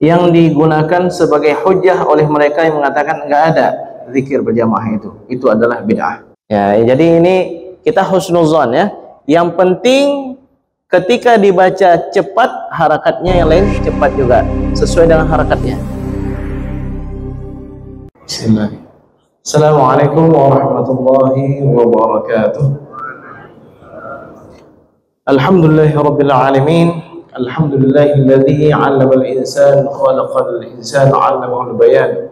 yang digunakan sebagai hujjah oleh mereka yang mengatakan enggak ada zikir berjamaah itu adalah bid'ah. Ya, jadi ini kita husnuzon ya. Yang penting ketika dibaca cepat, harakatnya yang lain cepat juga sesuai dengan harakatnya. Bismillah. Assalamualaikum warahmatullahi wabarakatuh. Alhamdulillahirabbil alamin. Alhamdulillahilladzi 'allamal insana khalaqal insana 'allamahul bayan.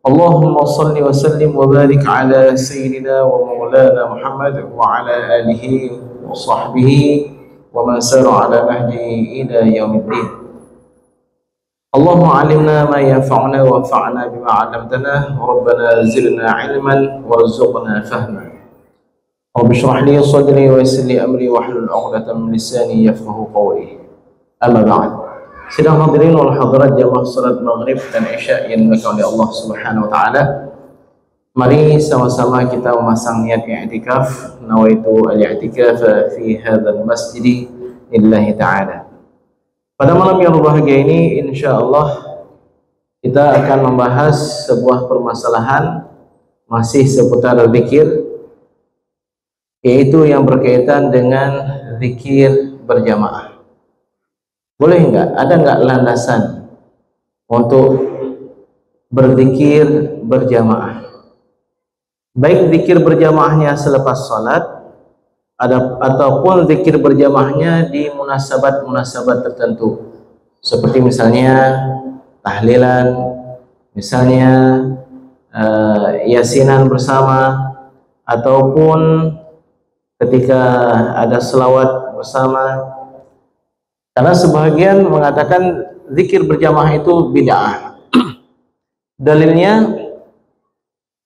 Allahumma shalli wa sallim wa barik ala sayyidina wa maulana Muhammad wa ala alihi wa sahbihi wa man sara ala nahjihi ila yaumiddin. Allahumma 'allimna ma yanfa'una wa anfa'na bima 'allamtana rabbana zidna 'ilman warzuqna fahma. Rabbi shrah li sadri wa yassir li amri wahlul 'uqdatam min lisani yafqahu qawli. Amma ba'd. Sidang hadirin wal hadirat jamaah salat maghrib dan isya yang dimuliakan oleh Allah Subhanahu wa taala. Mari sama-sama kita memasang niat i'tikaf. Nawaitu al-i'tikaf fi hadzal masjid lillahi ta'ala. Pada malam yang berbahagia ini insyaallah kita akan membahas sebuah permasalahan masih seputar zikir, yaitu yang berkaitan dengan zikir berjamaah. Boleh enggak? Ada enggak landasan untuk berzikir berjamaah? Baik zikir berjamaahnya selepas salat ataupun zikir berjamaahnya di munasabat-munasabat tertentu. Seperti misalnya tahlilan, misalnya yasinan bersama, ataupun ketika ada selawat bersama. Karena sebagian mengatakan zikir berjamaah itu bid'ah. Dalilnya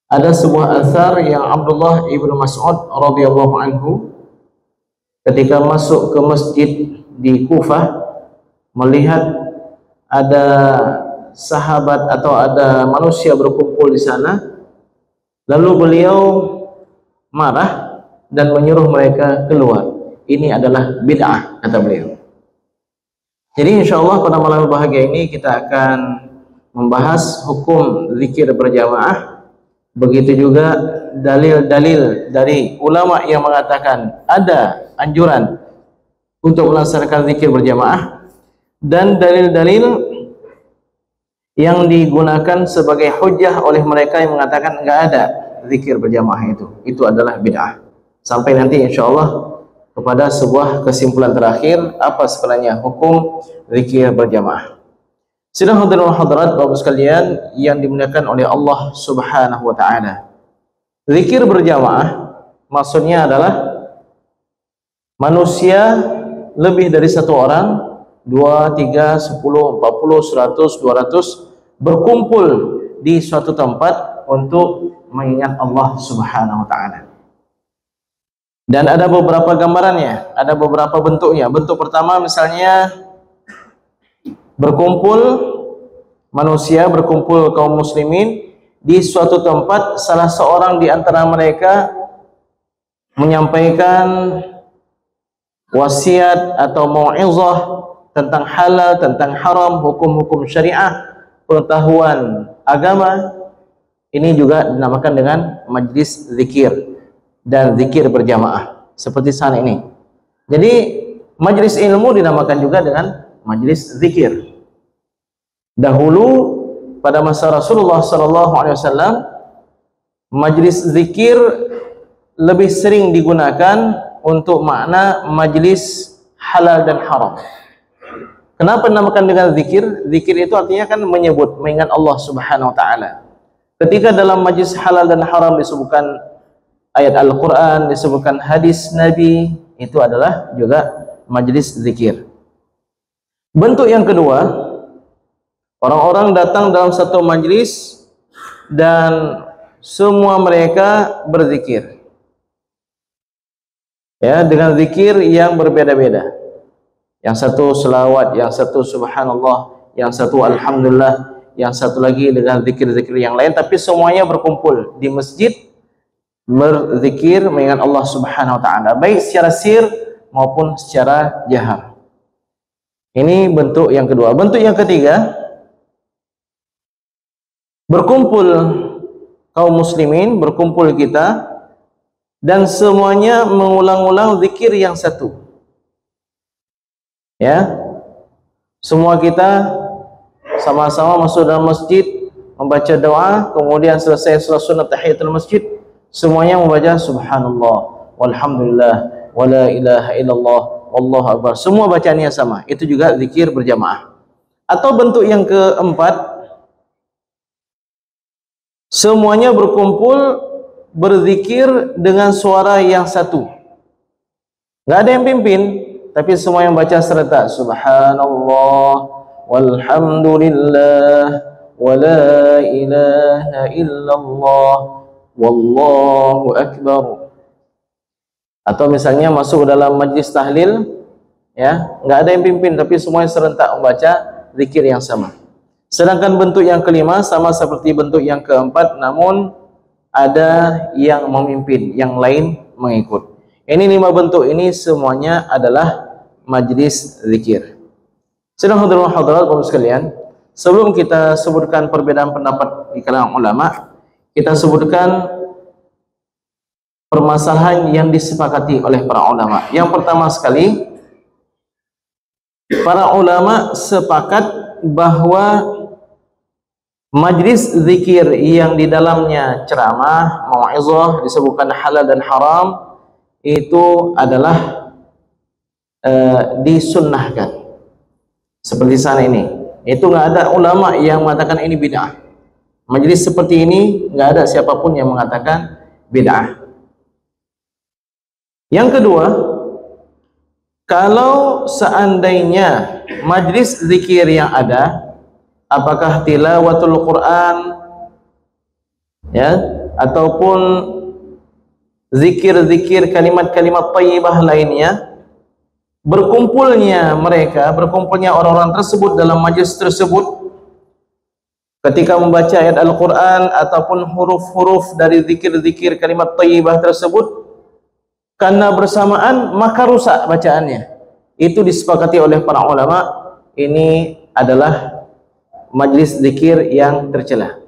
ada sebuah asar yang Abdullah ibnu Mas'ud radhiyallahu anhu ketika masuk ke masjid di Kufah melihat ada sahabat atau ada manusia berkumpul di sana, lalu beliau marah dan menyuruh mereka keluar. Ini adalah bid'ah, kata beliau. Jadi insyaallah pada malam bahagia ini kita akan membahas hukum zikir berjamaah. Begitu juga dalil-dalil dari ulama yang mengatakan ada anjuran untuk melaksanakan zikir berjamaah, dan dalil-dalil yang digunakan sebagai hujjah oleh mereka yang mengatakan enggak ada zikir berjamaah itu adalah bid'ah. Sampai nanti insyaallah kepada sebuah kesimpulan terakhir apa sebenarnya hukum zikir berjamaah. Sidang hadirin hadirat Bapak sekalian yang dimuliakan oleh Allah Subhanahu wa taala. Zikir berjamaah maksudnya adalah manusia lebih dari satu orang, 2, 3, 10, 40, 100, 200 berkumpul di suatu tempat untuk mengingat Allah Subhanahu wa taala. Dan ada beberapa gambarannya, ada beberapa bentuknya. Bentuk pertama misalnya berkumpul manusia, berkumpul kaum muslimin di suatu tempat, salah seorang di antara mereka menyampaikan wasiat atau mau'izah tentang halal, tentang haram, hukum-hukum syariah, pengetahuan agama. Ini juga dinamakan dengan majlis zikir dan zikir berjamaah seperti saat ini. Jadi majlis ilmu dinamakan juga dengan majlis zikir. Dahulu pada masa Rasulullah SAW majlis zikir lebih sering digunakan untuk makna majlis halal dan haram. Kenapa dinamakan dengan zikir? Zikir itu artinya kan menyebut, mengingat Allah Subhanahu wa taala. Ketika dalam majlis halal dan haram disebutkan ayat Al-Quran, disebutkan hadis Nabi, itu adalah juga majlis zikir. Bentuk yang kedua, orang-orang datang dalam satu majlis dan semua mereka berzikir, ya, dengan zikir yang berbeda-beda. Yang satu selawat, yang satu subhanallah, yang satu alhamdulillah, yang satu lagi dengan zikir-zikir yang lain, tapi semuanya berkumpul di masjid berzikir mengingat Allah Subhanahu wa taala, baik secara sir maupun secara jahar. Ini bentuk yang kedua. Bentuk yang ketiga, berkumpul kaum muslimin, berkumpul kita, dan semuanya mengulang-ulang zikir yang satu. Ya, semua kita sama-sama masuk dalam masjid, membaca doa, kemudian selesai sunat tahiyatul masjid, semuanya membaca subhanallah, walhamdulillah, wala ilaha illallah, wallahu akbar. Semua bacaannya sama. Itu juga zikir berjamaah. Atau bentuk yang keempat, semuanya berkumpul berzikir dengan suara yang satu. Enggak ada yang pimpin, tapi semua yang baca serta subhanallah, walhamdulillah, wala ilaha illallah, wallahu akbar. Atau misalnya masuk dalam majlis tahlil, ya, enggak ada yang pimpin, tapi semuanya serentak membaca zikir yang sama. Sedangkan bentuk yang kelima sama seperti bentuk yang keempat, namun ada yang memimpin, yang lain mengikut. Ini 5 bentuk ini semuanya adalah majlis zikir. Sedang hadirin hadirat kaum sekalian, sebelum kita sebutkan perbedaan pendapat di kalangan ulama, kita sebutkan permasalahan yang disepakati oleh para ulama. Yang pertama sekali, para ulama sepakat bahwa majlis zikir yang di dalamnya ceramah, mau'izah, disebutkan halal dan haram, itu adalah disunnahkan. Seperti sana ini, itu nggak ada ulama yang mengatakan ini bid'ah. Majlis seperti ini nggak ada siapapun yang mengatakan bid'ah. Yang kedua, kalau seandainya majlis zikir yang ada, apakah tilawatul Quran, ya, ataupun zikir-zikir kalimat-kalimat thayyibah lainnya, berkumpulnya orang-orang tersebut dalam majlis tersebut ketika membaca ayat Al-Quran ataupun huruf-huruf dari zikir-zikir kalimat thayyibah tersebut karena bersamaan, maka rusak bacaannya. Itu disepakati oleh para ulama, ini adalah majlis zikir yang tercela.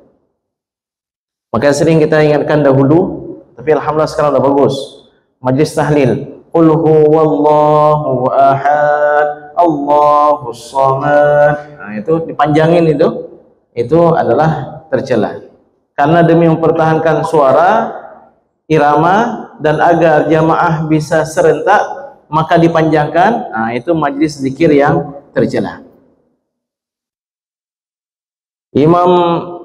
Maka sering kita ingatkan dahulu, tapi alhamdulillah sekarang sudah bagus. Majlis tahlil, qul huwallahu ahad, Allahus samad. Nah, itu dipanjangin, itu adalah tercela. Karena demi mempertahankan suara, irama, dan agar jamaah bisa serentak, maka dipanjangkan. Nah, itu majlis zikir yang tercela. Imam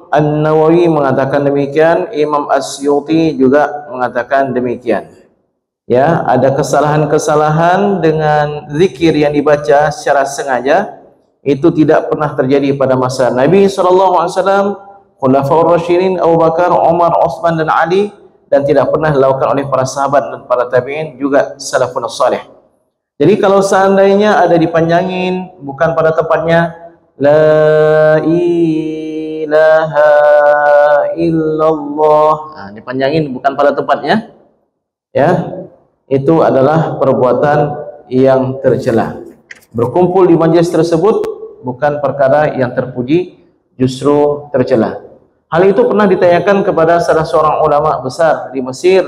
An-Nawawi mengatakan demikian, Imam Asyuti juga mengatakan demikian. Ya, ada kesalahan-kesalahan dengan zikir yang dibaca secara sengaja, itu tidak pernah terjadi pada masa Nabi SAW, Khulafaur Rasyidin, Abu Bakar, Umar, Utsman dan Ali, dan tidak pernah dilakukan oleh para sahabat dan para tabi'in, juga salafun salih. Jadi kalau seandainya ada dipanjangin bukan pada tempatnya, la ilaha illallah, nah, dipanjangin bukan pada tempatnya, ya, itu adalah perbuatan yang tercela. Berkumpul di majlis tersebut bukan perkara yang terpuji, justru tercela. Hal itu pernah ditanyakan kepada salah seorang ulama besar di Mesir,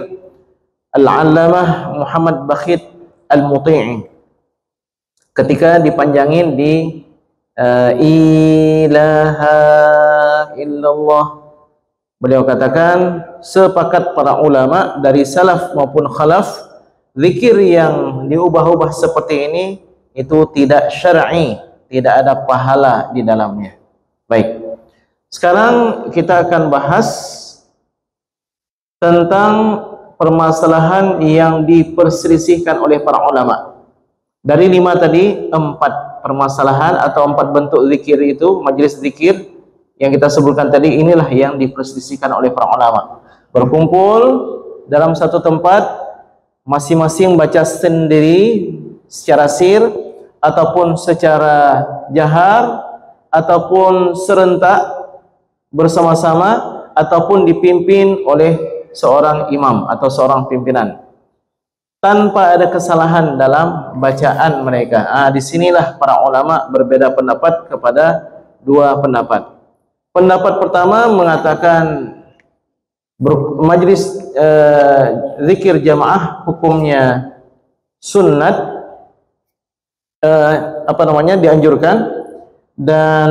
Al-Allamah Muhammad Bakhit Al-Muti'i, ketika dipanjangin di ilaha illallah, beliau katakan sepakat para ulama dari salaf maupun khalaf, zikir yang diubah-ubah seperti ini itu tidak syar'i, tidak ada pahala di dalamnya. Baik, sekarang kita akan bahas tentang permasalahan yang diperselisihkan oleh para ulama. Dari 5 tadi, 4 permasalahan atau 4 bentuk zikir itu, majlis zikir yang kita sebutkan tadi, inilah yang diperselisihkan oleh para ulama. Berkumpul dalam satu tempat, masing-masing baca sendiri secara sir ataupun secara jahar ataupun serentak bersama-sama ataupun dipimpin oleh seorang imam atau seorang pimpinan, tanpa ada kesalahan dalam bacaan mereka. Disinilah para ulama berbeda pendapat kepada 2 pendapat. Pendapat pertama mengatakan majlis zikir jamaah hukumnya sunnat, dianjurkan. Dan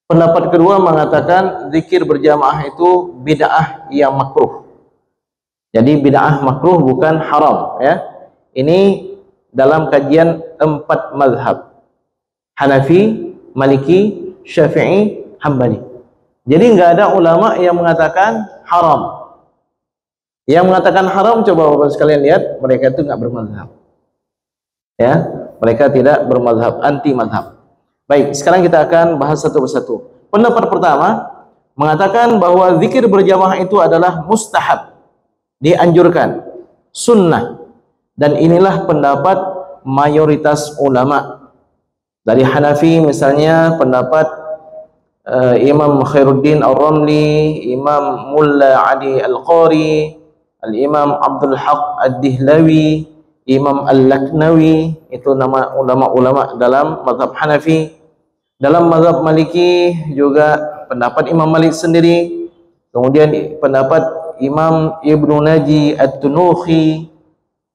pendapat kedua mengatakan zikir berjamaah itu bid'ah yang makruh. Jadi bid'ah makruh bukan haram, ya. Ini dalam kajian 4 mazhab: Hanafi, Maliki, Syafi'i, Hambali. Jadi enggak ada ulama yang mengatakan haram. Yang mengatakan haram, coba Bapak sekalian lihat, mereka itu enggak bermazhab. Ya, mereka tidak bermazhab, anti mazhab. Baik, sekarang kita akan bahas satu persatu. Pendapat pertama mengatakan bahwa zikir berjamaah itu adalah mustahab, dianjurkan, sunnah. Dan inilah pendapat mayoritas ulama. Dari Hanafi misalnya pendapat Imam Khairuddin Ar-Ramli, Imam Mulla Ali Al-Qari, Al-Imam Abdul Haq Ad-Dihlawi, Imam Al-Laknawi, itu nama ulama-ulama dalam mazhab Hanafi. Dalam mazhab Maliki juga pendapat Imam Malik sendiri, kemudian pendapat Imam Ibnu Naji At-Tunuhi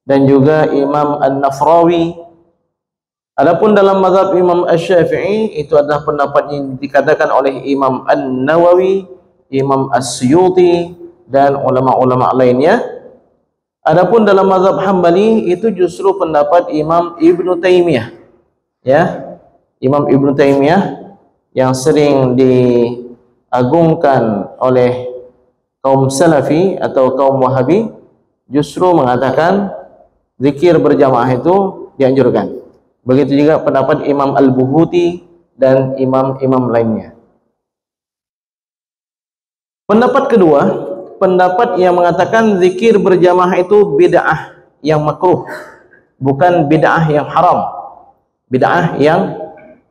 dan juga Imam An-Nafrawi. Adapun dalam mazhab Imam Asy-Syafi'i itu adalah pendapat yang dikatakan oleh Imam An-Nawawi, Imam As-Suyuti dan ulama-ulama lainnya. Adapun dalam mazhab Hambali itu justru pendapat Imam Ibnu Taimiyah, ya, Imam Ibnu Taimiyah yang sering diagungkan oleh kaum Salafi atau kaum Wahabi, justru mengatakan zikir berjamaah itu dianjurkan. Begitu juga pendapat Imam Al-Buhuti dan imam-imam lainnya. Pendapat kedua, pendapat yang mengatakan zikir berjamaah itu bid'ah yang makruh, bukan bid'ah yang haram, bid'ah yang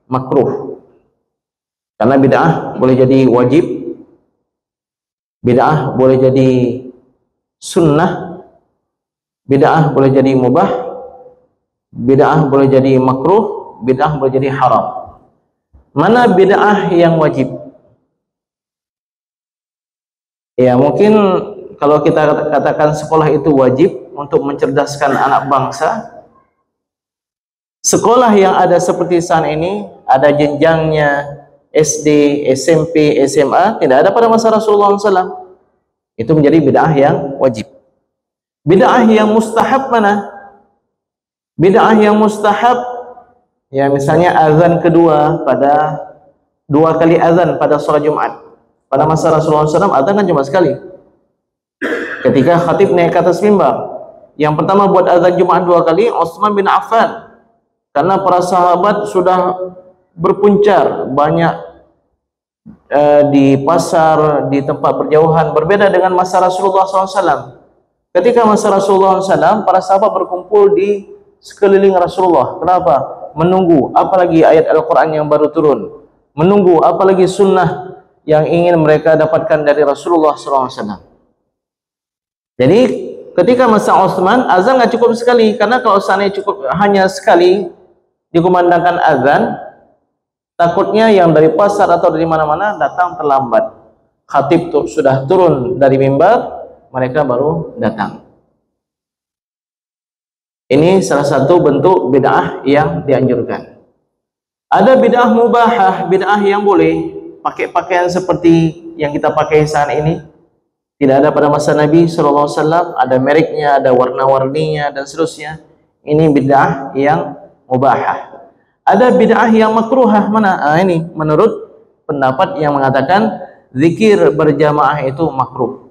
makruh. Karena bid'ah boleh jadi wajib, bid'ah boleh jadi sunnah, bid'ah boleh jadi mubah, bid'ah boleh jadi makruh, bid'ah boleh jadi haram. Mana bid'ah yang wajib? Ya, mungkin kalau kita katakan sekolah itu wajib untuk mencerdaskan anak bangsa, sekolah yang ada seperti saat ini, ada jenjangnya SD, SMP, SMA, tidak ada pada masa Rasulullah SAW. Itu menjadi bid'ah yang wajib. Bid'ah yang mustahab mana? Bid'ah yang mustahab, ya misalnya azan kedua pada 2 kali azan pada sholat Jumat. Pada masa Rasulullah SAW azan kan cuma sekali. Ketika khatib naik ke atas mimbar, yang pertama buat azan Jumat 2 kali Utsman bin Affan. Karena para sahabat sudah berpuncar banyak di pasar, di tempat berjauhan, berbeda dengan masa Rasulullah SAW. Ketika masa Rasulullah SAW, para sahabat berkumpul di sekeliling Rasulullah. Kenapa? Menunggu apalagi ayat Al-Quran yang baru turun, menunggu apalagi sunnah yang ingin mereka dapatkan dari Rasulullah SAW. Jadi ketika masa Utsman, azan nggak cukup sekali, karena kalau seandainya cukup hanya sekali dikumandangkan azan, takutnya yang dari pasar atau dari mana-mana datang terlambat. Khatib sudah turun dari mimbar, mereka baru datang. Ini salah satu bentuk bid'ah yang dianjurkan. Ada bid'ah mubahah, bid'ah yang boleh, pakai pakaian seperti yang kita pakai saat ini. Tidak ada pada masa Nabi SAW, ada mereknya, ada warna-warninya dan seterusnya. Ini bid'ah yang mubahah. Ada bid'ah yang makruhah mana? Ini menurut pendapat yang mengatakan zikir berjamaah itu makruh.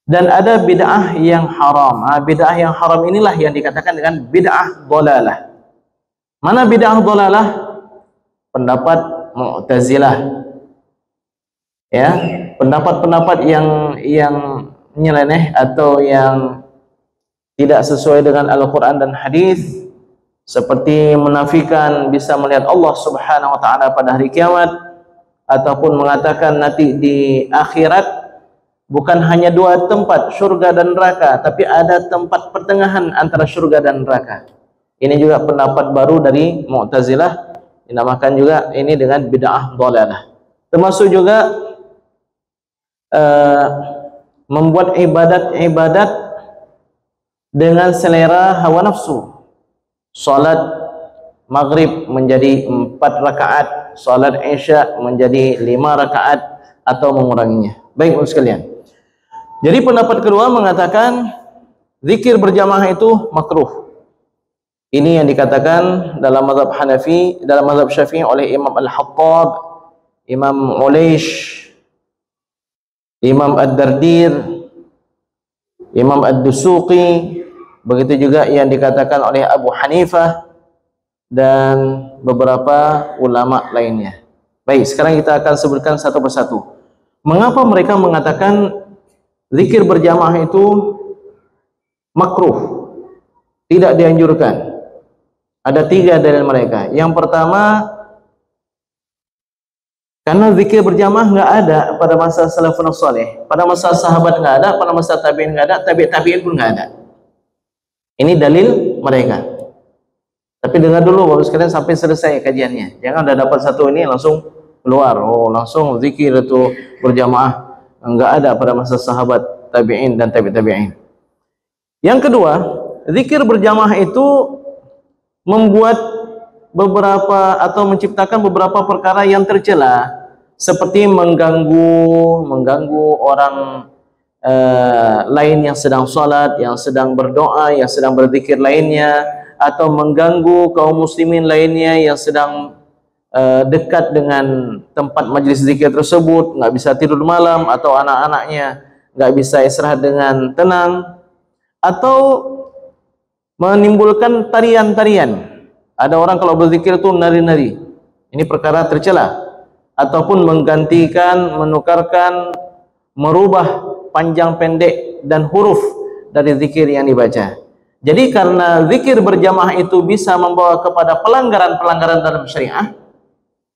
Dan ada bid'ah yang haram. Bid'ah yang haram inilah yang dikatakan dengan bid'ah dhalalah. Mana bid'ah dhalalah? Pendapat Mu'tazilah. Ya, pendapat-pendapat yang nyeleneh atau yang tidak sesuai dengan Al-Quran dan hadis, seperti menafikan bisa melihat Allah Subhanahu wa taala pada hari kiamat, ataupun mengatakan nanti di akhirat bukan hanya 2 tempat, surga dan neraka, tapi ada tempat pertengahan antara surga dan neraka. Ini juga pendapat baru dari Mu'tazilah, dinamakan juga ini dengan bid'ah dhalalah. Termasuk juga membuat ibadat-ibadat dengan selera hawa nafsu. Salat maghrib menjadi 4 rakaat, salat isya menjadi 5 rakaat atau menguranginya. Baik ibu sekalian. Jadi pendapat kedua mengatakan zikir berjamaah itu makruh. Ini yang dikatakan dalam mazhab Hanafi, dalam mazhab Syafi'i oleh Imam Al-Hattab, Imam Ulaish, Imam Ad-Dardir, Imam Ad-Dusuqi, begitu juga yang dikatakan oleh Abu Hanifah dan beberapa ulama lainnya. Baik, sekarang kita akan sebutkan satu persatu. Mengapa mereka mengatakan zikir berjamaah itu makruh, tidak dianjurkan? Ada 3 dalil mereka. Yang pertama, karena zikir berjamaah nggak ada pada masa salafun saleh, pada masa sahabat nggak ada, pada masa tabi'in nggak ada, tabi'in pun nggak ada. Ini dalil mereka. Tapi dengar dulu baru sekalian sampai selesai kajiannya. Jangan udah dapat satu ini langsung keluar. Oh, langsung zikir itu berjamaah nggak ada pada masa sahabat, tabi'in dan tabi'in. Yang kedua, zikir berjamaah itu membuat beberapa atau menciptakan beberapa perkara yang tercela, seperti mengganggu orang lain yang sedang salat, yang sedang berdoa, yang sedang berzikir lainnya, atau mengganggu kaum muslimin lainnya yang sedang dekat dengan tempat majlis zikir tersebut, nggak bisa tidur malam, atau anak-anaknya nggak bisa istirahat dengan tenang, atau menimbulkan tarian-tarian. Ada orang kalau berzikir itu nari-nari. Ini perkara tercela. Ataupun menggantikan, menukarkan, merubah panjang pendek dan huruf dari zikir yang dibaca. Jadi karena zikir berjamaah itu bisa membawa kepada pelanggaran-pelanggaran dalam syariah,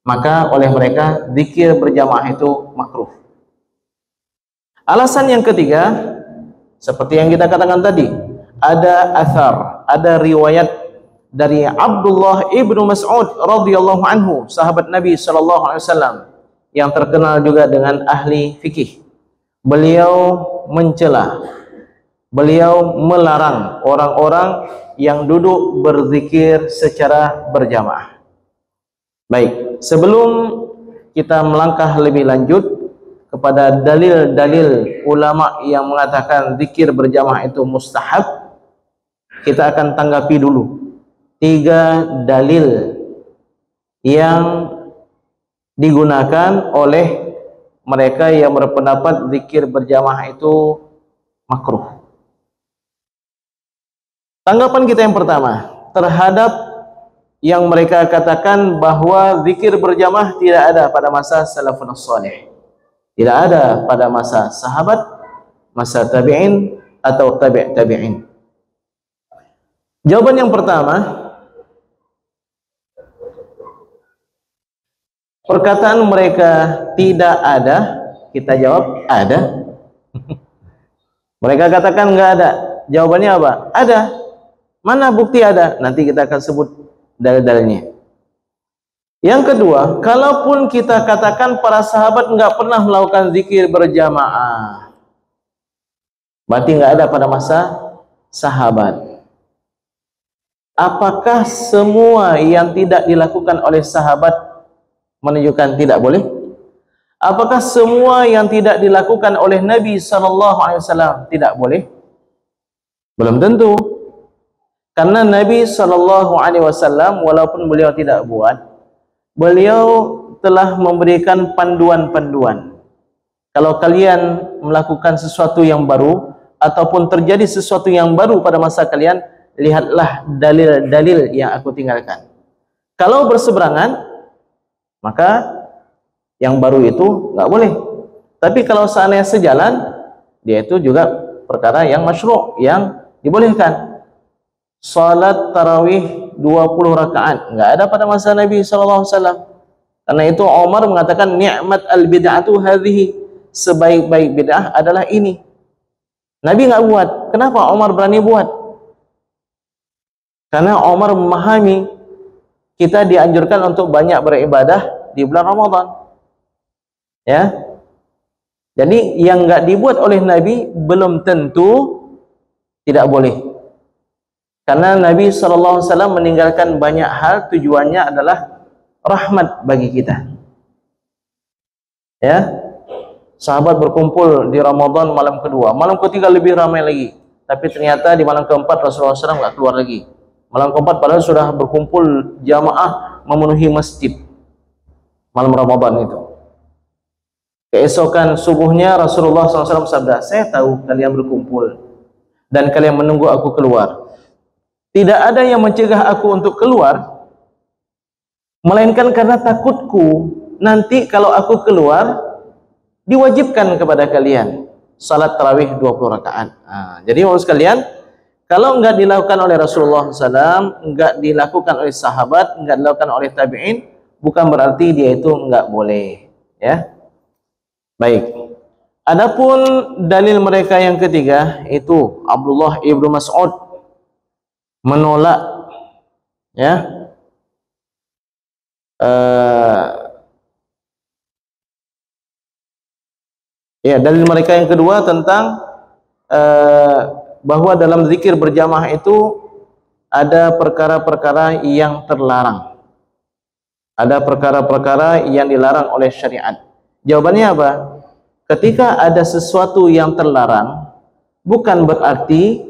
maka oleh mereka zikir berjamaah itu makruh. Alasan yang ketiga, seperti yang kita katakan tadi, ada athar, ada riwayat dari Abdullah ibnu Mas'ud radhiyallahu anhu, sahabat Nabi sallallahu alaihi wasallam yang terkenal juga dengan ahli fikih. Beliau mencela, beliau melarang orang-orang yang duduk berzikir secara berjamaah. Baik, sebelum kita melangkah lebih lanjut kepada dalil-dalil ulama yang mengatakan zikir berjamaah itu mustahab, kita akan tanggapi dulu 3 dalil yang digunakan oleh mereka yang berpendapat zikir berjamaah itu makruh. Tanggapan kita yang pertama terhadap yang mereka katakan bahwa zikir berjamaah tidak ada pada masa salafun salih, tidak ada pada masa sahabat, masa tabi'in atau tabi'in. Jawaban yang pertama, perkataan mereka tidak ada, kita jawab ada. Mereka katakan enggak ada. Jawabannya apa? Ada. Mana bukti ada? Nanti kita akan sebut dalil-dalilnya. Yang kedua, kalaupun kita katakan para sahabat enggak pernah melakukan zikir berjamaah, berarti enggak ada pada masa sahabat. Apakah semua yang tidak dilakukan oleh sahabat menunjukkan tidak boleh? Apakah semua yang tidak dilakukan oleh Nabi SAW tidak boleh? Belum tentu. Karena Nabi SAW walaupun beliau tidak buat, beliau telah memberikan panduan-panduan. Kalau kalian melakukan sesuatu yang baru ataupun terjadi sesuatu yang baru pada masa kalian, lihatlah dalil-dalil yang aku tinggalkan. Kalau berseberangan, maka yang baru itu nggak boleh. Tapi kalau seandainya sejalan, dia itu juga perkara yang masyru', yang dibolehkan. Salat tarawih 20 rakaat nggak ada pada masa Nabi SAW. Karena itu Umar mengatakan ni'mat al-bid'atu hadhihi, sebaik-baik bid'ah adalah ini. Nabi nggak buat. Kenapa Umar berani buat? Karena Umar memahami kita dianjurkan untuk banyak beribadah di bulan Ramadan. Ya. Jadi yang enggak dibuat oleh Nabi belum tentu tidak boleh. Karena Nabi SAW meninggalkan banyak hal, tujuannya adalah rahmat bagi kita. Ya, sahabat berkumpul di Ramadan malam kedua, malam ketiga lebih ramai lagi. Tapi ternyata di malam keempat Rasulullah SAW nggak keluar lagi. Malam keempat padahal sudah berkumpul jamaah memenuhi masjid malam Ramadan itu. Keesokan subuhnya Rasulullah SAW bersabda, saya tahu kalian berkumpul dan kalian menunggu aku keluar. Tidak ada yang mencegah aku untuk keluar, melainkan karena takutku nanti kalau aku keluar diwajibkan kepada kalian salat tarawih 20 rakaat. Jadi maksud sekalian, kalau enggak dilakukan oleh Rasulullah SAW, enggak dilakukan oleh sahabat, enggak dilakukan oleh tabi'in, bukan berarti dia itu enggak boleh. Ya, baik. Adapun dalil mereka yang ketiga itu Abdullah ibnu Mas'ud menolak, ya, dalil mereka yang kedua tentang bahwa dalam zikir berjamaah itu ada perkara-perkara yang terlarang, ada perkara-perkara yang dilarang oleh syariat. Jawabannya apa? Ketika ada sesuatu yang terlarang, bukan berarti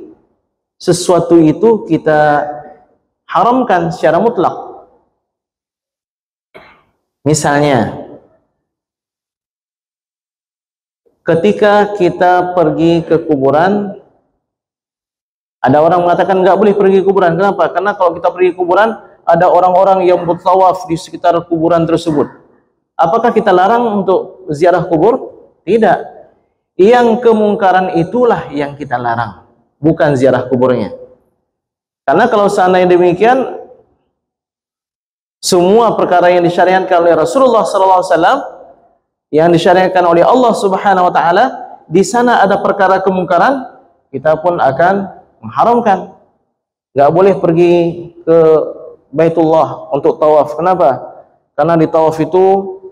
sesuatu itu kita haramkan secara mutlak. Misalnya, ketika kita pergi ke kuburan, ada orang mengatakan nggak boleh pergi ke kuburan. Kenapa? Karena kalau kita pergi ke kuburan, ada orang-orang yang bertawaf di sekitar kuburan tersebut. Apakah kita larang untuk ziarah kubur? Tidak. Yang kemungkaran itulah yang kita larang, bukan ziarah kuburnya. Karena kalau seandainya demikian, semua perkara yang disyariatkan oleh Rasulullah SAW, yang disyariatkan oleh Allah Subhanahu Wa Taala, di sana ada perkara kemungkaran, kita pun akan mengharamkan. Gak boleh pergi ke Baitullah untuk tawaf. Kenapa? Karena di tawaf itu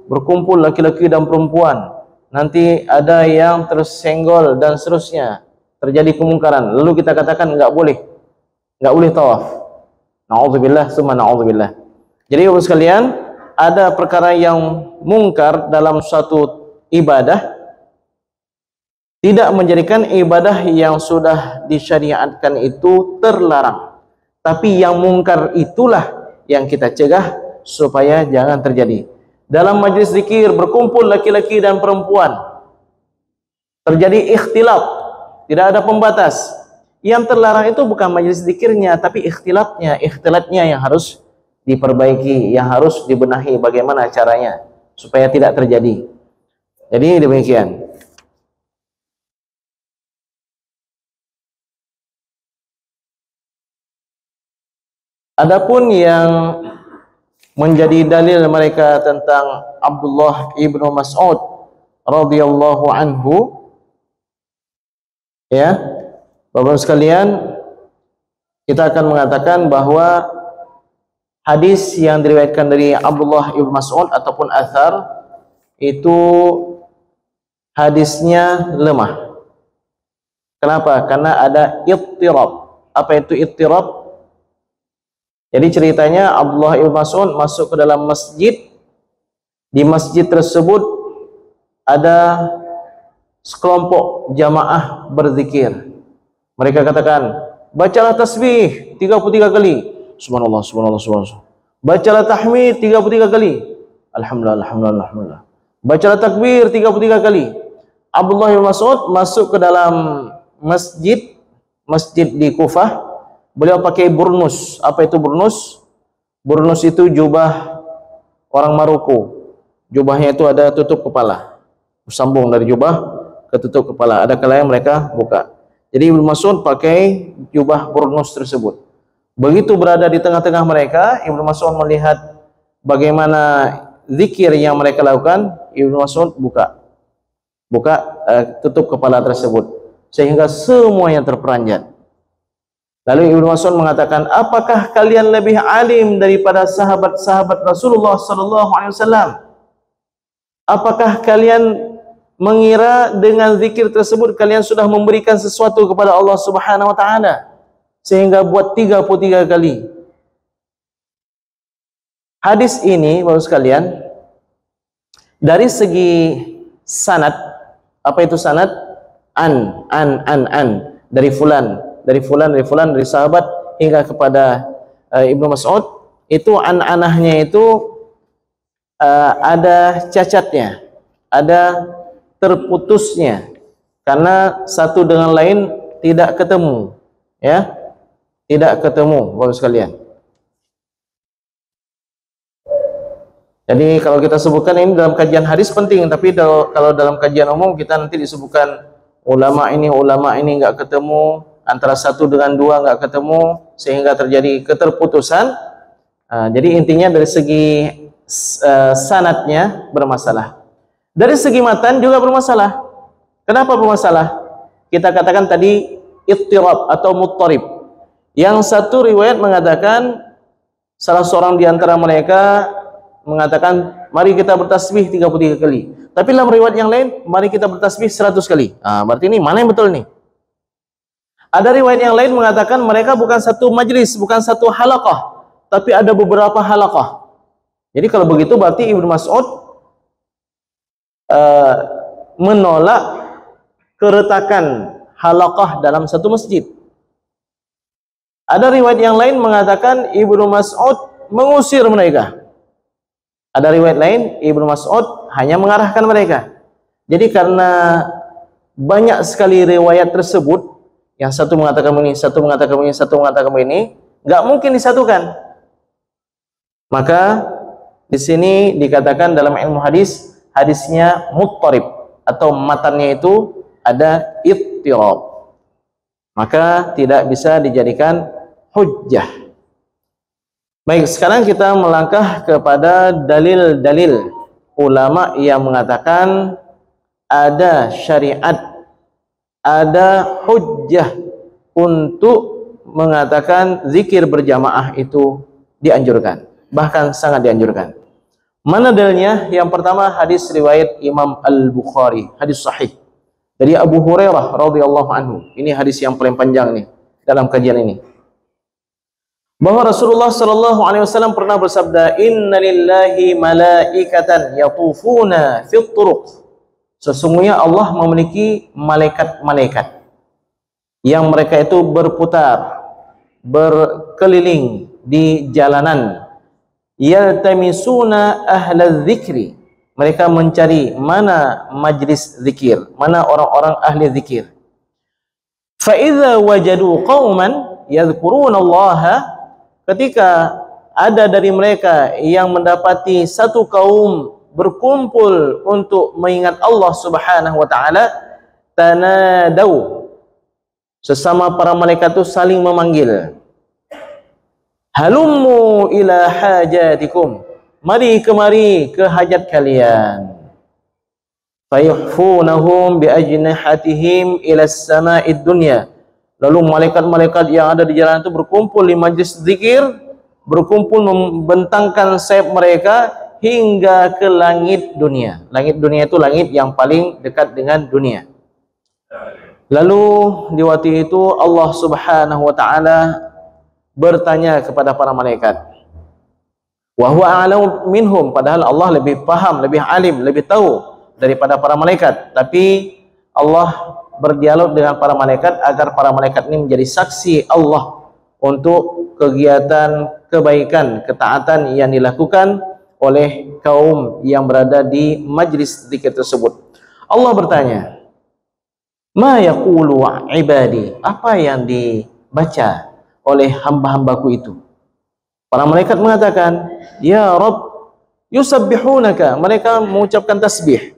berkumpul laki-laki dan perempuan. Nanti ada yang tersenggol dan seterusnya, terjadi kemungkaran. Lalu kita katakan nggak boleh tawaf. Na'udzubillah, summa na'udzubillah. Jadi Bapak sekalian, ada perkara yang mungkar dalam suatu ibadah, tidak menjadikan ibadah yang sudah disyariatkan itu terlarang. Tapi yang mungkar itulah yang kita cegah supaya jangan terjadi. Dalam majlis zikir berkumpul laki-laki dan perempuan, terjadi ikhtilaf, tidak ada pembatas. Yang terlarang itu bukan majlis zikirnya, tapi ikhtilatnya yang harus diperbaiki, yang harus dibenahi bagaimana caranya supaya tidak terjadi. Jadi demikian. Adapun yang menjadi dalil mereka tentang Abdullah ibnu Mas'ud radhiyallahu anhu, ya, Bapak sekalian, kita akan mengatakan bahwa hadis yang diriwayatkan dari Abdullah ibnu Mas'ud ataupun athar itu hadisnya lemah. Kenapa? Karena ada ittirab. Apa itu ittirab? Jadi ceritanya Abdullah ibn Mas'ud masuk ke dalam masjid. Di masjid tersebut ada sekelompok jamaah berzikir. Mereka katakan, bacalah tasbih 33 kali. Subhanallah, subhanallah, subhanallah. Bacalah tahmid 33 kali. Alhamdulillah, alhamdulillah, alhamdulillah. Bacalah takbir 33 kali. Abdullah ibn Mas'ud masuk ke dalam masjid di Kufah. Beliau pakai burnus. Apa itu burnus? Burnus itu jubah orang Maroko. Jubahnya itu ada tutup kepala, sambung dari jubah ke tutup kepala. Ada kalanya mereka buka. Jadi Ibnu Mas'ud pakai jubah burnus tersebut. Begitu berada di tengah-tengah mereka, Ibnu Mas'ud melihat bagaimana zikir yang mereka lakukan. Ibnu Mas'ud buka tutup kepala tersebut, sehingga semuanya terperanjat. Lalu Ibnu Mas'ud mengatakan, apakah kalian lebih alim daripada sahabat-sahabat Rasulullah sallallahu alaihi wasallam? Apakah kalian mengira dengan zikir tersebut kalian sudah memberikan sesuatu kepada Allah Subhanahu wa taala sehingga buat 33 kali? Hadis ini Bapak sekalian, dari segi sanad, apa itu sanad? An dari fulan, dari sahabat hingga kepada Ibnu Mas'ud, itu anahnya itu ada cacatnya, ada terputusnya, karena satu dengan lain tidak ketemu, ya, tidak ketemu, Bapak sekalian. Jadi kalau kita sebutkan ini dalam kajian hadis penting, tapi kalau dalam kajian umum kita nanti disebutkan ulama ini nggak ketemu, antara satu dengan dua nggak ketemu, sehingga terjadi keterputusan. Jadi intinya dari segi sanadnya bermasalah. Dari segi matan juga bermasalah. Kenapa bermasalah? Kita katakan tadi ittirab atau muttarib. Yang satu riwayat mengatakan, salah seorang di antara mereka mengatakan, mari kita bertasbih 33 kali. Tapi dalam riwayat yang lain, mari kita bertasbih 100 kali. Berarti ini mana yang betul nih? Ada riwayat yang lain mengatakan mereka bukan satu majlis, bukan satu halaqah, tapi ada beberapa halaqah. Jadi kalau begitu berarti Ibnu Mas'ud menolak keretakan halaqah dalam satu masjid. Ada riwayat yang lain mengatakan Ibnu Mas'ud mengusir mereka. Ada riwayat lain Ibnu Mas'ud hanya mengarahkan mereka. Jadi karena banyak sekali riwayat tersebut, yang satu mengatakan begini, satu mengatakan begini, satu mengatakan begini, nggak mungkin disatukan. Maka di sini dikatakan dalam ilmu hadis, hadisnya muttarib atau matannya itu ada ittirab. Maka tidak bisa dijadikan hujjah. Baik, sekarang kita melangkah kepada dalil-dalil ulama yang mengatakan ada syariat, ada hujjah untuk mengatakan zikir berjamaah itu dianjurkan, bahkan sangat dianjurkan. Mana dalilnya? Yang pertama hadis riwayat Imam Al-Bukhari, hadis sahih dari Abu Hurairah radhiyallahu anhu. Ini hadis yang paling panjang nih dalam kajian ini. Bahwa Rasulullah sallallahu alaihi wasallam pernah bersabda, "Innalillahi malaikatan yatufuna fit turuq." Sesungguhnya Allah memiliki malaikat-malaikat yang mereka itu berputar, berkeliling di jalanan. Yaltamisuna ahlal dzikri, mereka mencari mana majlis zikir, mana orang-orang ahli zikir. Fa idza wajadu qauman yadhkuruna Allah, ketika ada dari mereka yang mendapati satu kaum berkumpul untuk mengingat Allah Subhanahu wa taala, tanadau, sesama para malaikat itu saling memanggil, halummu ila hajatikum, mari kemari ke hajat kalian. Fayuhfunahum biajnihatihim ila as-sama'id dunya, lalu malaikat-malaikat yang ada di jalan itu berkumpul di majlis zikir, berkumpul membentangkan sayap mereka hingga ke langit dunia. Langit dunia itu langit yang paling dekat dengan dunia. Lalu di waktu itu Allah Subhanahu wa taala bertanya kepada para malaikat, wa huwa a'lamu minhum, padahal Allah lebih paham, lebih alim, lebih tahu daripada para malaikat, tapi Allah berdialog dengan para malaikat agar para malaikat ini menjadi saksi Allah untuk kegiatan kebaikan, ketaatan yang dilakukan oleh kaum yang berada di majlis zikir tersebut. Allah bertanya, ma yaqulu ibadi, apa yang dibaca oleh hamba-hambaku itu? Para malaikat mengatakan, ya Rabb, yusabbihunaka, mereka mengucapkan tasbih,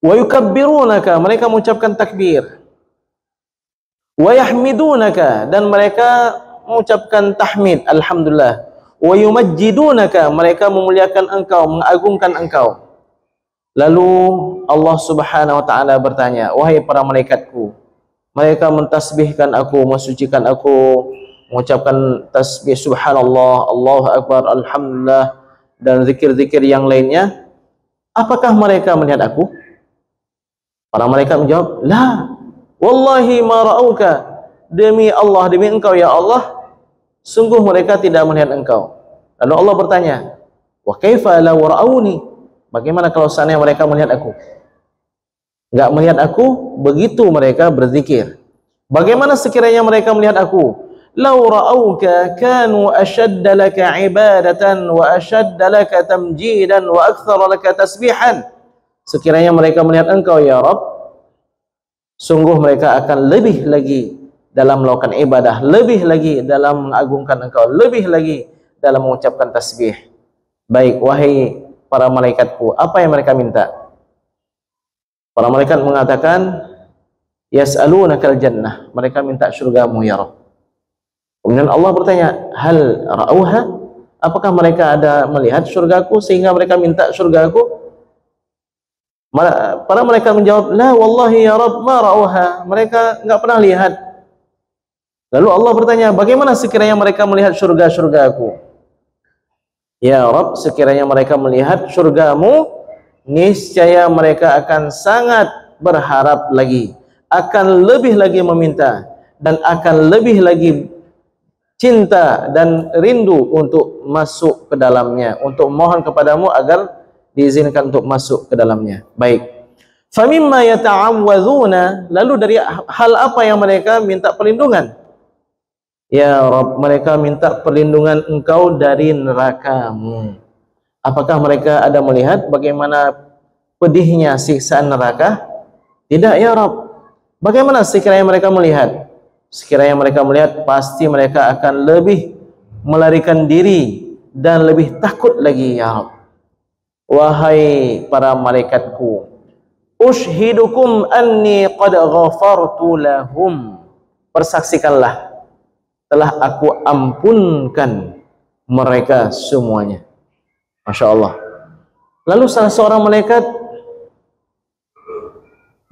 wa yukabbirunaka, mereka mengucapkan takbir, wa yahmidunaka, dan mereka mengucapkan tahmid, alhamdulillah, wa yumajjidunaka, mereka memuliakan engkau, mengagungkan engkau. Lalu Allah Subhanahu wa taala bertanya, wahai para malaikatku, mereka mentasbihkan aku, mensucikan aku, mengucapkan tasbih subhanallah, Allahu akbar, alhamdulillah, dan zikir-zikir yang lainnya. apakah mereka melihat aku? Para malaikat menjawab, la, wallahi ma ra'auka, demi Allah, demi engkau ya Allah, sungguh mereka tidak melihat engkau. Lalu Allah bertanya, wa kaifa law ra'auni, bagaimana kalau seandainya mereka melihat aku? Enggak melihat aku, begitu mereka berzikir. Bagaimana sekiranya mereka melihat aku? Law ra'auka kanu ashadda laka ibadatan wa ashadda laka tamjidan wa akthara laka tasbihan. Sekiranya mereka melihat engkau ya Rabb, sungguh mereka akan lebih lagi dalam melakukan ibadah, lebih lagi dalam mengagungkan engkau, lebih lagi dalam mengucapkan tasbih. Baik, wahai para malaikatku, apa yang mereka minta? Para malaikat mengatakan, yas'alunakal jannah, mereka minta syurgamu ya Rabb. Kemudian Allah bertanya, hal ra'auha, apakah mereka ada melihat syurgaku sehingga mereka minta syurgaku? Para malaikat menjawab, la wallahi ya Rabb ma ra'auha, mereka enggak pernah lihat. Lalu Allah bertanya, bagaimana sekiranya mereka melihat syurga-syurgaku? Ya Rabb, sekiranya mereka melihat syurgamu, niscaya mereka akan sangat berharap lagi, akan lebih lagi meminta, dan akan lebih lagi cinta dan rindu untuk masuk ke dalamnya, untuk mohon kepadamu agar diizinkan untuk masuk ke dalamnya. Baik. Famimma yata'awwadzuna, lalu dari hal apa yang mereka minta perlindungan? Ya Rabb, mereka minta perlindungan engkau dari nerakamu. Apakah mereka ada melihat bagaimana pedihnya siksaan neraka? Tidak ya Rabb. Bagaimana sekiranya mereka melihat? Sekiranya mereka melihat, pasti mereka akan lebih melarikan diri dan lebih takut lagi ya Rabb. Wahai para malaikatku, ushidukum anni qad ghafartu lahum, persaksikanlah telah aku ampunkan mereka semuanya. Masya Allah. Lalu salah seorang malaikat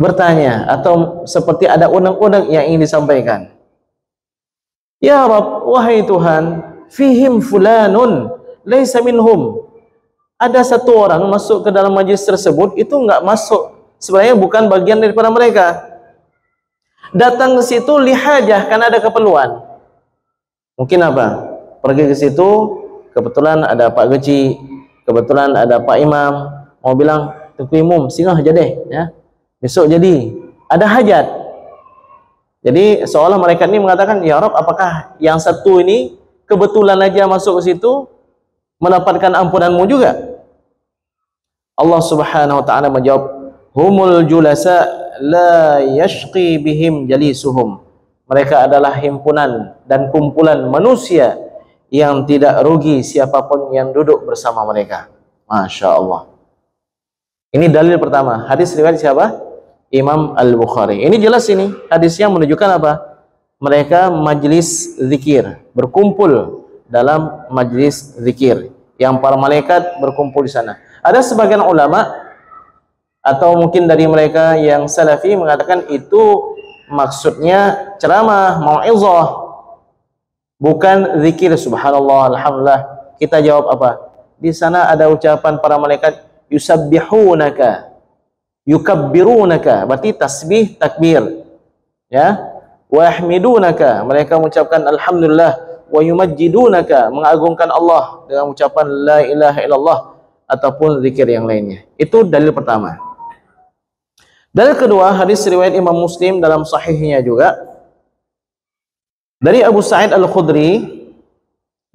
bertanya, atau seperti ada undang-undang yang ingin disampaikan. Ya Rabb, wahai Tuhan, fihim fulanun laysa minhum, ada satu orang masuk ke dalam majlis tersebut, itu enggak masuk, sebenarnya bukan bagian daripada mereka, datang ke situ lihajah, karena ada keperluan. Mungkin apa? Pergi ke situ, kebetulan ada Pak Geci, kebetulan ada Pak Imam, mau bilang, Tuku Imam, singgah aja deh, ya, besok jadi, ada hajat. Jadi seolah mereka ini mengatakan, ya Rabb, apakah yang satu ini kebetulan aja masuk ke situ, mendapatkan ampunanmu juga? Allah Subhanahu wa ta'ala menjawab, humul julasa la yashqi bihim jalisuhum, mereka adalah himpunan dan kumpulan manusia yang tidak rugi siapapun yang duduk bersama mereka. Masya Allah. Ini dalil pertama, hadis riwayat siapa? Imam Al-Bukhari. Ini jelas, ini hadisnya menunjukkan apa? Mereka majlis zikir, berkumpul dalam majlis zikir, yang para malaikat berkumpul di sana. Ada sebagian ulama atau mungkin dari mereka yang salafi mengatakan itu maksudnya ceramah, mau'izah, bukan zikir. Subhanallah, alhamdulillah. Kita jawab apa? Di sana ada ucapan para malaikat, yusabbihunaka, yukabbirunaka, berarti tasbih, takbir, ya. Wa yahmidunaka, mereka mengucapkan alhamdulillah. Wa yumajjidunaka, mengagungkan Allah dengan ucapan la ilaha illallah, ataupun zikir yang lainnya. Itu dalil pertama. Dalil kedua, hadis riwayat Imam Muslim dalam sahihnya juga, dari Abu Sa'id Al-Khudri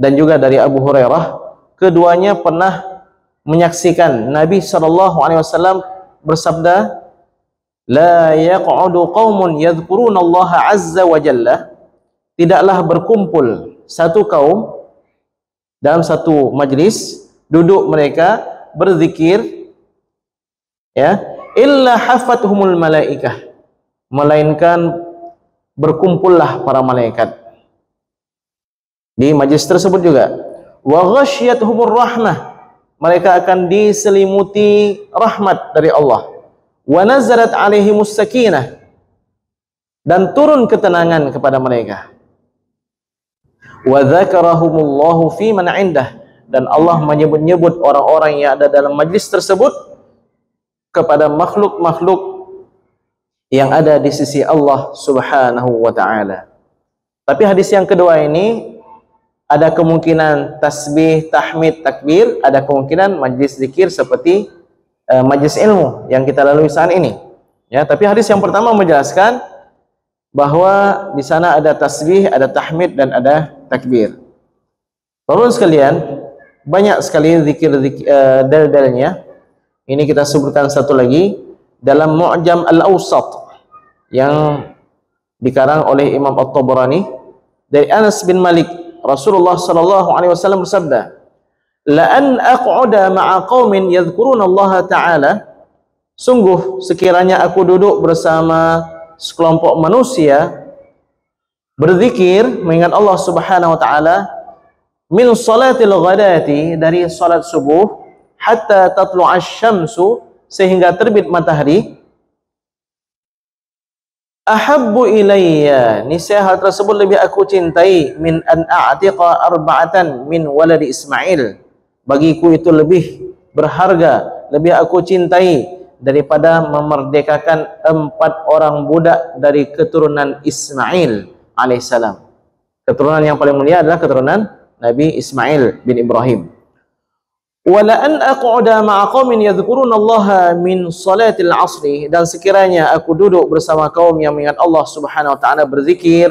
dan juga dari Abu Hurairah, keduanya pernah menyaksikan Nabi SAW bersabda, la yaq'udu qaumun yadhkuruna Allah azza wa jalla, tidaklah berkumpul satu kaum dalam satu majlis, duduk mereka berzikir, ya, illa hafathumul malaikah, melainkan berkumpullah para malaikat di majlis tersebut juga. Wa ghasyiyatuhumur rahmah, mereka akan diselimuti rahmat dari Allah. Wa nazalat alaihimus sakinah, dan turun ketenangan kepada mereka. Wa dzakarahumullahu fi man indah, dan Allah menyebut-nyebut orang-orang yang ada dalam majlis tersebut kepada makhluk-makhluk yang ada di sisi Allah Subhanahu wa taala. Tapi hadis yang kedua ini ada kemungkinan tasbih, tahmid, takbir, ada kemungkinan majlis zikir seperti majlis ilmu yang kita lalui saat ini. Ya, tapi hadis yang pertama menjelaskan bahwa di sana ada tasbih, ada tahmid dan ada takbir. Bapak sekalian, banyak sekali dalil-dalilnya. Ini kita sebutkan satu lagi dalam Mu'jam Al-Awsat yang dikarang oleh Imam At-Tabarani dari Anas bin Malik. Rasulullah sallallahu alaihi wasallam bersabda, "La an aq'uda ma'a qaumin yadhkuruna Allah Ta'ala." Sungguh sekiranya aku duduk bersama sekelompok manusia berzikir mengingat Allah Subhanahu wa taala min salatil ghadati, dari salat subuh, hatta tatlu'asy syamsu, sehingga terbit matahari, ahabbu ilayya, niscaya hal tersebut lebih aku cintai, min an a'tiqa arba'atan min waladi Ismail, bagiku itu lebih berharga, lebih aku cintai daripada memerdekakan 4 orang budak dari keturunan Ismail alaihissalam. Keturunan yang paling mulia adalah keturunan Nabi Ismail bin Ibrahim. Wala an aq'uda ma'a qaumin yadhkuruna Allah min salatil 'asri, dan sekiranya aku duduk bersama kaum yang mengingat Allah Subhanahu wa taala berzikir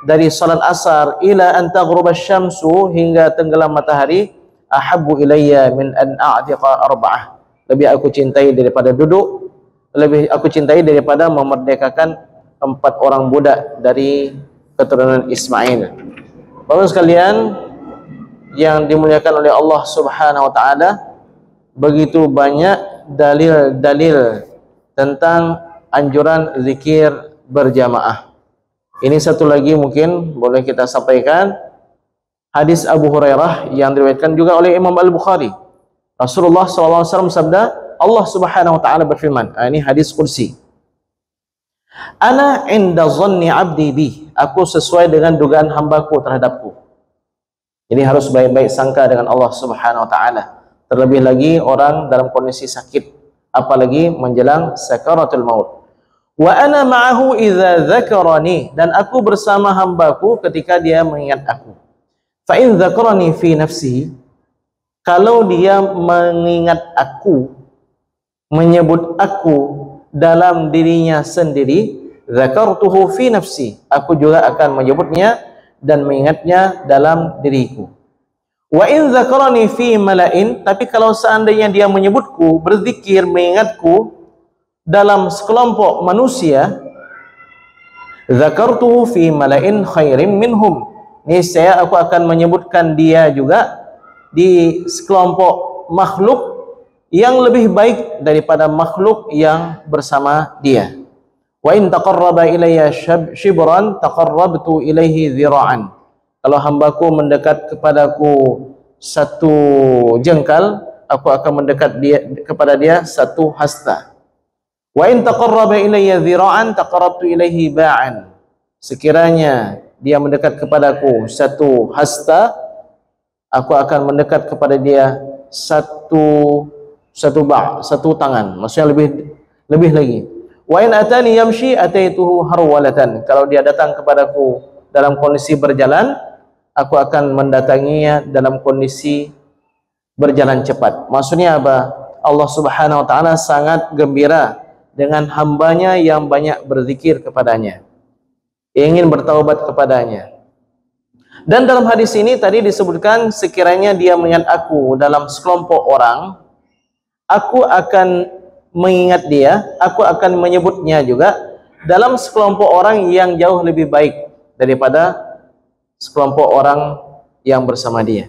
dari salat asar ila an taghruba syamsu, hingga tenggelam matahari, ahabbu ilayya min an a'tiqa arba'ah, lebih aku cintai daripada duduk, lebih aku cintai daripada memerdekakan 4 orang budak dari keturunan Ismail. Bapak sekalian yang dimuliakan oleh Allah Subhanahu wa taala, begitu banyak dalil-dalil tentang anjuran zikir berjamaah. Ini satu lagi mungkin boleh kita sampaikan, hadis Abu Hurairah yang diriwayatkan juga oleh Imam Al-Bukhari. Rasulullah SAW sabda, Allah Subhanahu wa taala berfirman, ini hadis qudsi, "Ana inda dhanni 'abdi bi," aku sesuai dengan dugaan hambaku terhadapku. Jadi harus baik-baik sangka dengan Allah Subhanahu wa taala. Terlebih lagi orang dalam kondisi sakit, apalagi menjelang sakaratul maut. Wa ana ma'ahu idza dzakarani, dan aku bersama hambaku ketika dia mengingat aku. Fa in dzakarani fi nafsihi, kalau dia mengingat aku, menyebut aku dalam dirinya sendiri, dzakartuhu fi nafsi, aku juga akan menyebutnya dan mengingatnya dalam diriku. Wa in dzakarani fi mala'in, tapi kalau seandainya dia menyebutku, berzikir, mengingatku dalam sekelompok manusia, dzakartuhu fi mala'in khairim minhum, niscaya aku akan menyebutkan dia juga di sekelompok makhluk yang lebih baik daripada makhluk yang bersama dia. Wa in taqarraba ilayya shibran taqarrabtu ilaihi dhira'an, kalau hambaku mendekat kepadaku 1 jengkal, aku akan mendekat kepada dia 1 hasta. Wa in taqarraba ilayya dhira'an taqarrabtu ilaihi ba'an, sekiranya dia mendekat kepadaku 1 hasta, aku akan mendekat kepada dia 1 tangan, maksudnya lebih lagi. Wa in atani yamshi ataituhu harwalatan, kalau dia datang kepadaku dalam kondisi berjalan, aku akan mendatanginya dalam kondisi berjalan cepat. Maksudnya apa? Allah Subhanahu wa taala sangat gembira dengan hambanya yang banyak berzikir kepadanya, ingin bertaubat kepadanya. Dan dalam hadis ini tadi disebutkan, sekiranya dia mengingat aku dalam sekelompok orang, aku akan mengingat dia, aku akan menyebutnya juga dalam sekelompok orang yang jauh lebih baik daripada sekelompok orang yang bersama dia.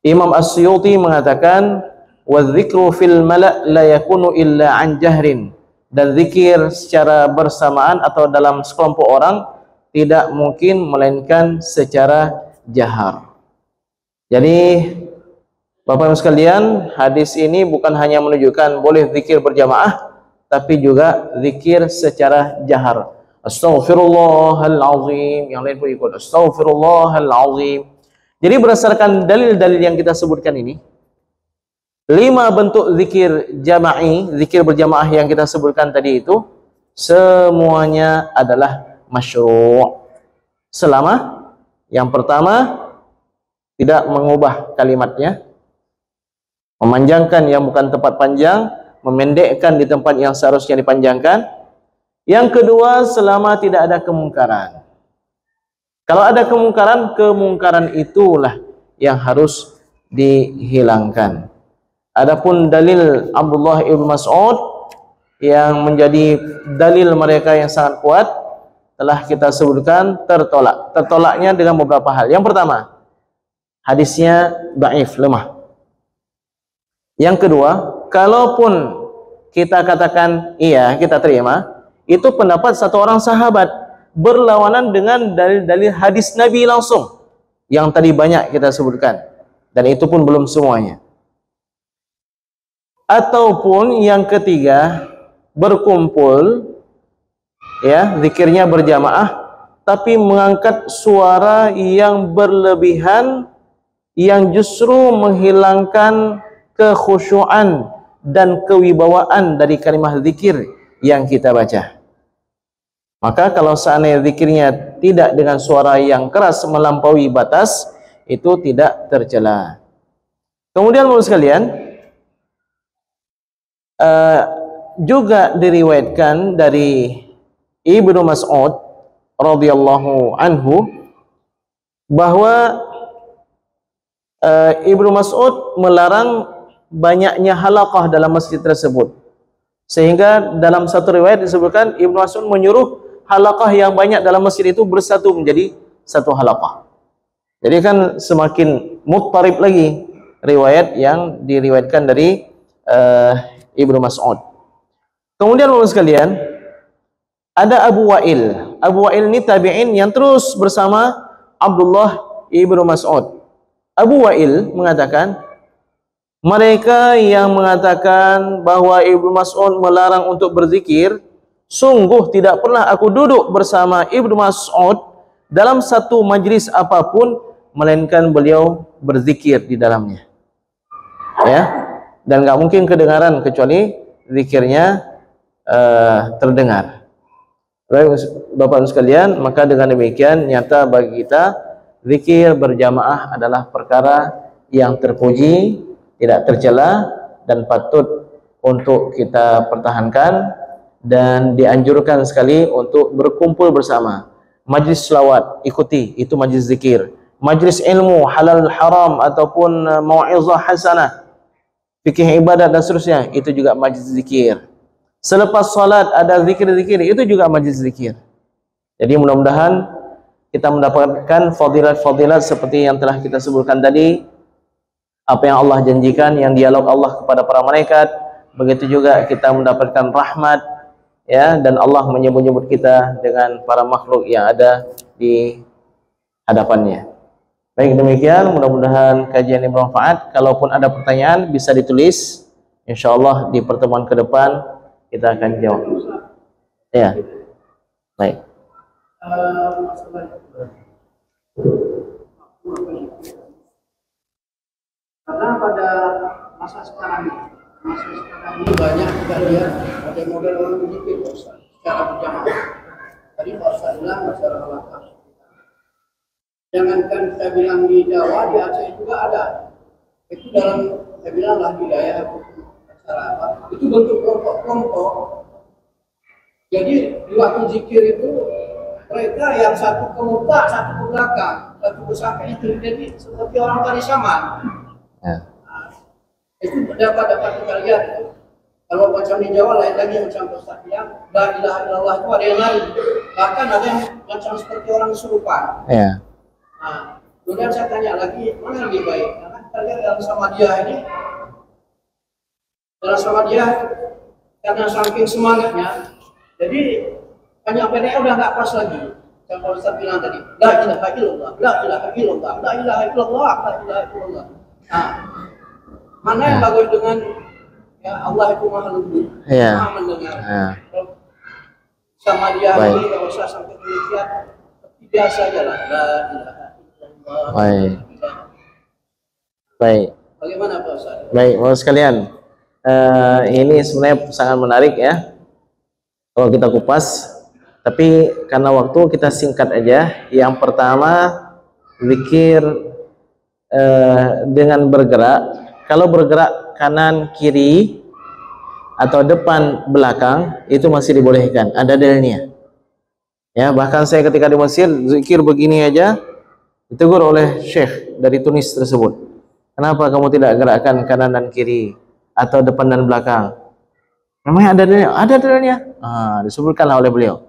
Imam As-Suyuti mengatakan, wa dzikru fil mala' la yakunu illa an jahrin, dan zikir secara bersamaan atau dalam sekelompok orang tidak mungkin melainkan secara jahar. Jadi Bapak Ibu sekalian, hadis ini bukan hanya menunjukkan boleh zikir berjamaah, tapi juga zikir secara jahar. Astaghfirullahalazim, yang lain pun ikut astaghfirullahalazim. Jadi berdasarkan dalil-dalil yang kita sebutkan ini, 5 bentuk zikir jama'i, zikir berjamaah yang kita sebutkan tadi itu semuanya adalah masyru'. Selama yang pertama tidak mengubah kalimatnya, memanjangkan yang bukan tempat panjang, memendekkan di tempat yang seharusnya dipanjangkan. Yang kedua, selama tidak ada kemungkaran. Kalau ada kemungkaran, kemungkaran itulah yang harus dihilangkan. Adapun dalil Abdullah ibn Mas'ud yang menjadi dalil mereka yang sangat kuat telah kita sebutkan tertolak. Tertolaknya dengan beberapa hal. Yang pertama, hadisnya dhaif, lemah. Yang kedua, kalaupun kita katakan iya, kita terima, itu pendapat satu orang sahabat berlawanan dengan dalil-dalil hadis Nabi langsung yang tadi banyak kita sebutkan, dan itu pun belum semuanya. Ataupun yang ketiga, berkumpul ya, zikirnya berjamaah tapi mengangkat suara yang berlebihan yang justru menghilangkan kekhusyuan dan kewibawaan dari kalimah zikir yang kita baca. Maka kalau seandainya zikirnya tidak dengan suara yang keras melampaui batas, itu tidak tercela. Kemudian menurut sekalian, juga diriwayatkan dari Ibnu Mas'ud radhiyallahu anhu bahwa Ibnu Mas'ud melarang banyaknya halaqah dalam masjid tersebut, sehingga dalam satu riwayat disebutkan Ibnu Mas'ud menyuruh halaqah yang banyak dalam masjid itu bersatu menjadi satu halaqah. Jadi kan semakin muttarib lagi riwayat yang diriwayatkan dari Ibnu Mas'ud. Kemudian bapak sekalian, ada Abu Wa'il. Abu Wa'il ini tabi'in yang terus bersama Abdullah Ibnu Mas'ud. Abu Wa'il mengatakan, mereka yang mengatakan bahwa Ibnu Mas'ud melarang untuk berzikir, sungguh tidak pernah aku duduk bersama Ibnu Mas'ud dalam satu majlis apapun, melainkan beliau berzikir di dalamnya. Ya, dan nggak mungkin kedengaran kecuali zikirnya terdengar. Baik Bapak sekalian, maka dengan demikian nyata bagi kita zikir berjamaah adalah perkara yang terpuji, tidak tercela dan patut untuk kita pertahankan, dan dianjurkan sekali untuk berkumpul bersama. Majlis selawat, ikuti, itu majlis zikir. Majlis ilmu halal haram ataupun mau'izah hasanah, fikih ibadat dan seterusnya, itu juga majlis zikir. Selepas salat ada zikir-zikir, itu juga majlis zikir. Jadi mudah-mudahan kita mendapatkan fadilat-fadilat seperti yang telah kita sebutkan tadi, apa yang Allah janjikan, yang dialog Allah kepada para malaikat, begitu juga kita mendapatkan rahmat ya, dan Allah menyebut-nyebut kita dengan para makhluk yang ada di hadapannya. Baik, demikian mudah-mudahan kajian ini bermanfaat. Kalaupun ada pertanyaan bisa ditulis, insyaallah di pertemuan ke depan kita akan jawab. Ya, baik. Karena pada masa sekarang ini banyak kita lihat ada model orang berzikir secara berjamaah. Tadi Pak Ustaz bilang masalah halaqah. Jangankan kita bilang di Jawa, di Aceh juga ada. Itu dalam, saya bilang lah, wilayah acara apa, itu bentuk kelompok-kelompok. Jadi di waktu zikir itu mereka yang satu ke muka, satu ke belakang, satu ke samping, itu jadi seperti orang tadi sama. Nah, itu dapat kita lihat. Kalau macam di Jawa lain lagi, macam Ustaz bilang, la ilaha illallah itu ada yang lain. Bahkan ada yang macam seperti orang kesurupan. Ya. Nah, kemudian saya tanya lagi, mana lebih baik? Karena kita lihat dalam Samadiyah ini, dalam Samadiyah karena saking semangatnya, jadi penyampaiannya udah nggak pas lagi. Yang Pak Ustaz bilang tadi, la ilaha illallah, la ilaha illallah, la ilaha illallah, la ilaha illallah. Nah, mana yang bagus dengan ya Allah itu maha lembut, maha mendengar. Samadiyah ini nggak usah sampai demikian, biasa aja lah, la ilaha illallah. Baik. Baik. Bagaimana Pak Ustaz? Baik, Bapak sekalian, ini sebenarnya sangat menarik ya kalau kita kupas, tapi karena waktu kita singkat aja. Yang pertama, zikir dengan bergerak. Kalau bergerak kanan kiri atau depan belakang itu masih dibolehkan, ada dalilnya. Ya, bahkan saya ketika di Mesir zikir begini aja ditegur oleh syekh dari Tunis tersebut. Kenapa kamu tidak gerakkan kanan dan kiri atau depan dan belakang? Namanya ada dalilnya, ada dalilnya. Disebutkanlah oleh beliau.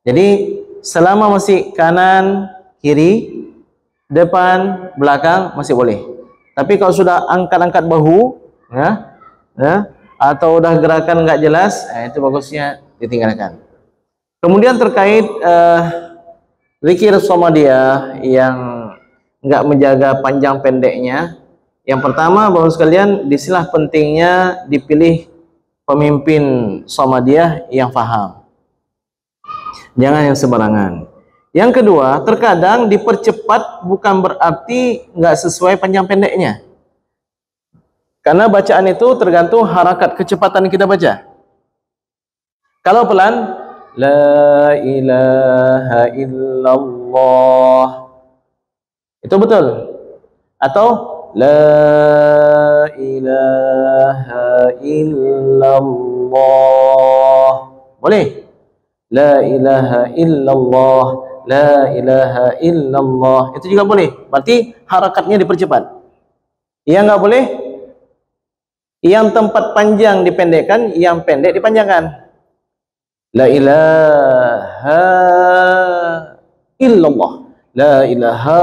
Jadi selama masih kanan, kiri, depan, belakang masih boleh. Tapi kalau sudah angkat-angkat bahu, atau udah gerakan nggak jelas, itu bagusnya ditinggalkan. Kemudian terkait zikir somadiyah yang nggak menjaga panjang pendeknya, yang pertama Bapak sekalian, disinilah pentingnya dipilih pemimpin somadiyah yang faham. Jangan yang sembarangan. Yang kedua, terkadang dipercepat bukan berarti nggak sesuai panjang pendeknya. Karena bacaan itu tergantung harakat kecepatan kita baca. Kalau pelan, la ilaha illallah, itu betul. Atau la ilaha illallah, boleh. La ilaha illallah, la ilaha illallah, itu juga boleh. Berarti harakatnya dipercepat. Yang nggak boleh, yang tempat panjang dipendekkan, yang pendek dipanjangkan. La ilaha illallah, la ilaha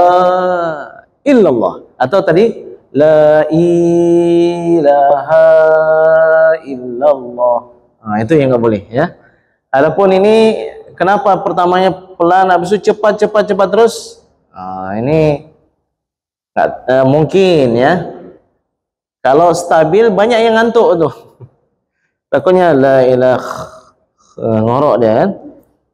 illallah. Atau tadi la ilaha illallah. Itu yang nggak boleh ya. Adapun ini kenapa pertamanya pelan habis itu cepat terus? Ini nggak mungkin ya. Kalau stabil banyak yang ngantuk tuh. Takutnya la ilaha ngorok dia kan.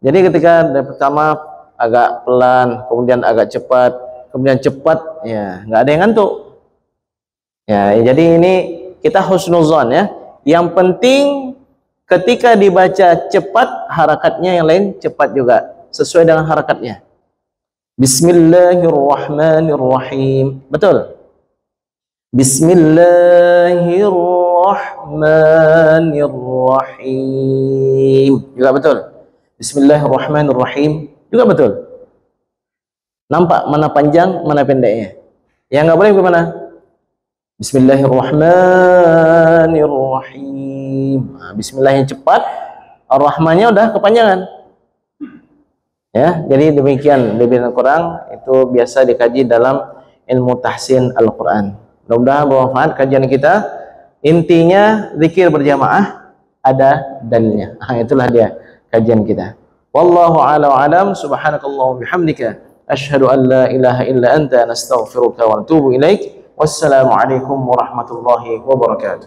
Jadi ketika pertama agak pelan, kemudian agak cepat, kemudian cepat, ya nggak ada yang ngantuk. Ya, jadi ini kita husnuzon ya. Yang penting ketika dibaca cepat, harakatnya yang lain cepat juga, sesuai dengan harakatnya. Bismillahirrahmanirrahim. Betul. Bismillahirrahmanirrahim. Juga betul. Bismillahirrahmanirrahim. Juga betul. Nampak mana panjang, mana pendeknya. Yang nggak boleh bagaimana? Bismillahirrahmanirrahim. Bismillah yang cepat, ar-Rahmannya udah kepanjangan. Ya, jadi demikian lebih kurang itu biasa dikaji dalam ilmu tahsin Al-Quran. Mudah-mudahan bermanfaat kajian kita. Intinya zikir berjamaah ada dalilnya. Itulah dia kajian kita. Wallahu a'lam wa a'lam. Subhanakallahumma bihamdika asyhadu an la ilaha illa anta nastaghfiruka wa natubu ilaik. Wassalamualaikum warahmatullahi wabarakatuh.